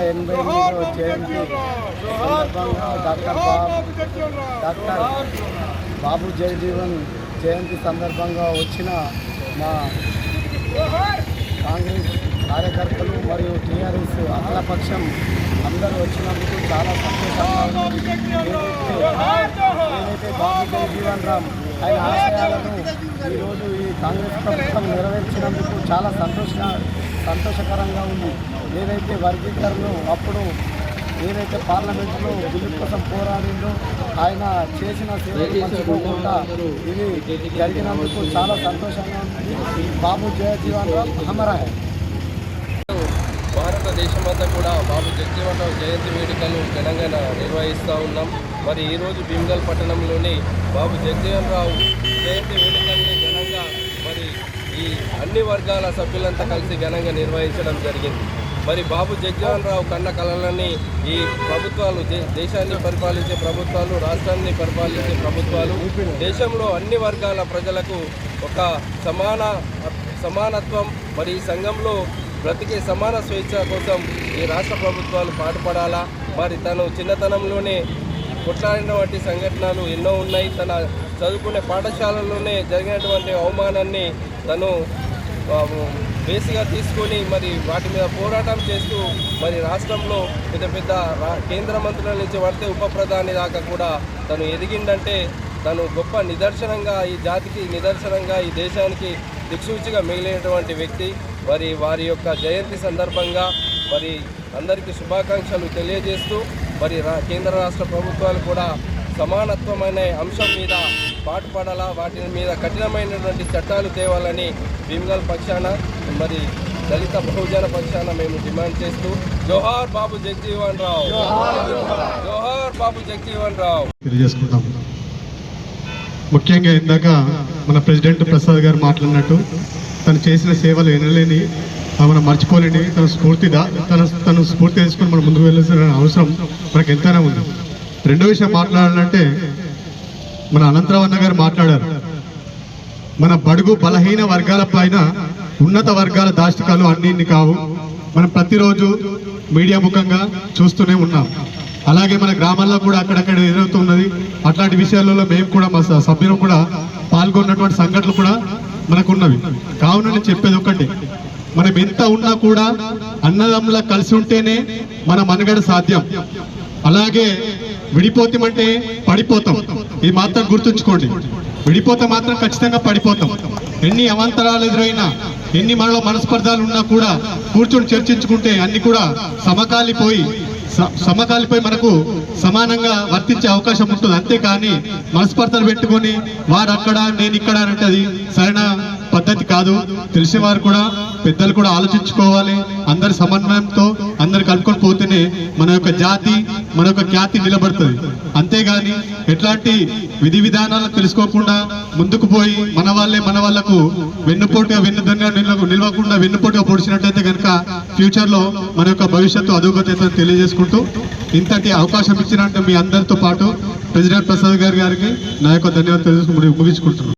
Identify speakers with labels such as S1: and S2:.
S1: 188వ జయంతి సందర్భంగా డాక్టర్ బాబు జగజీవన్ జయంతి సందర్భంగా వచ్చిన మా కాంగ్రెస్ కార్యకర్తలు మరియు టీఆర్ఎస్ అఖిలపక్షం అందరూ వచ్చినందుకు చాలా సంతోషంగా ఉంది. ఏదైతే బాబు జగజీవన్ రామ్ ఆయన ఆశయాలను ఈరోజు ఈ కాంగ్రెస్ ప్రభుత్వం నెరవేర్చినందుకు చాలా సంతోషకరంగా ఉంది. ఏదైతే వర్గీకరణ అప్పుడు ఏదైతే పార్లమెంట్లో బిల్లు కోసం పోరాడిందో ఆయన చేసిన సేవలు మర్చిపోకుండా ఇది జరిగినందుకు చాలా సంతోషంగా ఉంది. బాబు జగజీవన్ రామ్ అమర్ హై.
S2: భారతదేశమంతా కూడా బాబు జగజీవన్ రావు జయంతి వేడుకలు ఘనంగా నిర్వహిస్తూ ఉన్నాం. మరి ఈరోజు భీమ్గల్ పట్టణంలోని బాబు జగజీవన్ రావు జయంతి వేడుకల్ని ఘనంగా మరి ఈ అన్ని వర్గాల సభ్యులంతా కలిసి ఘనంగా నిర్వహించడం జరిగింది. మరి బాబు జగజీవన్ రావు కన్న కళలని ఈ ప్రభుత్వాలు దేశాన్ని పరిపాలించే ప్రభుత్వాలు, రాష్ట్రాన్ని పరిపాలించే ప్రభుత్వాలు దేశంలో అన్ని వర్గాల ప్రజలకు ఒక సమానత్వం మరి ఈ సంఘంలో బ్రతికే సమాన స్వేచ్ఛ కోసం ఈ రాష్ట్ర ప్రభుత్వాలు పాటుపడాలా. మరి తను చిన్నతనంలోనే కొట్లాడినటువంటి సంఘటనలు ఎన్నో ఉన్నాయి. తన చదువుకునే పాఠశాలలోనే జరిగినటువంటి అవమానాన్ని తను బేసిగా తీసుకొని మరి వాటి మీద పోరాటం చేస్తూ మరి రాష్ట్రంలో పెద్ద కేంద్ర మంత్రుల నుంచి పడితే ఉప ప్రధాని దాకా కూడా తను ఎదిగిందంటే తను గొప్ప నిదర్శనంగా, ఈ జాతికి నిదర్శనంగా, ఈ దేశానికి దిక్సూచిగా మిగిలినటువంటి వ్యక్తి. మరి వారి యొక్క జయంతి సందర్భంగా మరి అందరికీ శుభాకాంక్షలు తెలియజేస్తూ మరి కేంద్ర రాష్ట్ర ప్రభుత్వాలు కూడా సమానత్వమైన అంశం మీద పాటుపడాలా, వాటి మీద కఠినమైనటువంటి చట్టాలు తేవాలని భీమ్గల్ పక్షాన మరి దళిత బహుజన పక్షాన మేము డిమాండ్ చేస్తూ జోహార్ బాబు జగజీవన్ రావు, జోహార్ బాబు జగజీవన్ రావు
S3: తెలియజేసుకుంటాం. ముఖ్యంగా ఇందాక మన ప్రెసిడెంట్ ప్రసాద్ గారు మాట్లాడినట్టు తను చేసిన సేవలు ఎనలేని, మనం మర్చిపోలేని, తను స్ఫూర్తి తీసుకొని మనం ముందుకు వెళ్ళాల్సిన అవసరం మనకు ఎంతైనా ఉంది. రెండో విషయం మాట్లాడాలంటే మన అనంతరావన్న గారు మాట్లాడారు, మన బడుగు బలహీన వర్గాల పైన ఉన్నత వర్గాల దాష్టికాలు అన్ని కావు. మనం ప్రతిరోజు మీడియా ముఖంగా చూస్తూనే ఉన్నాం. అలాగే మన గ్రామాల్లో కూడా అక్కడక్కడ ఎదురవుతున్నది. అట్లాంటి విషయాలలో మేము కూడా మా సభ్యులు కూడా పాల్గొన్నటువంటి సంఘటనలు కూడా మనకున్నవి. కావున నేను చెప్పేది ఒకటి, మనం ఎంత ఉన్నా కూడా అన్నదమ్ములా కలిసి ఉంటేనే మన మనుగడ సాధ్యం. అలాగే విడిపోతామంటే పడిపోతాం. ఇది మాత్రం గుర్తుంచుకోండి. విడిపోతే మాత్రం ఖచ్చితంగా పడిపోతాం. ఎన్ని అవాంతరాలు ఎదురైనా, ఎన్ని మనలో మనస్పర్ధాలు ఉన్నా కూడా కూర్చొని చర్చించుకుంటే అన్ని కూడా సమకాలిపోయి మనకు సమానంగా వర్తించే అవకాశం ఉంటుంది. అంతేకాని మనస్పర్ధలు పెట్టుకొని వారు అక్కడ నేను ఇక్కడ అంటే అది సరైన పద్ధతి కాదు. తెలిసిన వారు కూడా, పెద్దలు కూడా ఆలోచించుకోవాలి. అందరి సమన్వయంతో అందరు కలుపుకొని పోతేనే మన యొక్క జాతి, మన యొక్క ఖ్యాతి నిలబడుతుంది. అంతేగాని ఎట్లాంటి విధి విధానాలను తెలుసుకోకుండా ముందుకు పోయి మన వాళ్ళకు వెన్నుపోటుగా నిలవకుండా వెన్నుపోటుగా పొడిచినట్టయితే కనుక ఫ్యూచర్లో మన యొక్క భవిష్యత్తు అధోగతి తెలియజేసుకుంటూ ఇంతటి అవకాశం ఇచ్చినట్టు మీ అందరితో పాటు ప్రెసిడెంట్ ప్రసాద్ గారికి నా యొక్క ధన్యవాదాలు ముగించుకుంటున్నాను.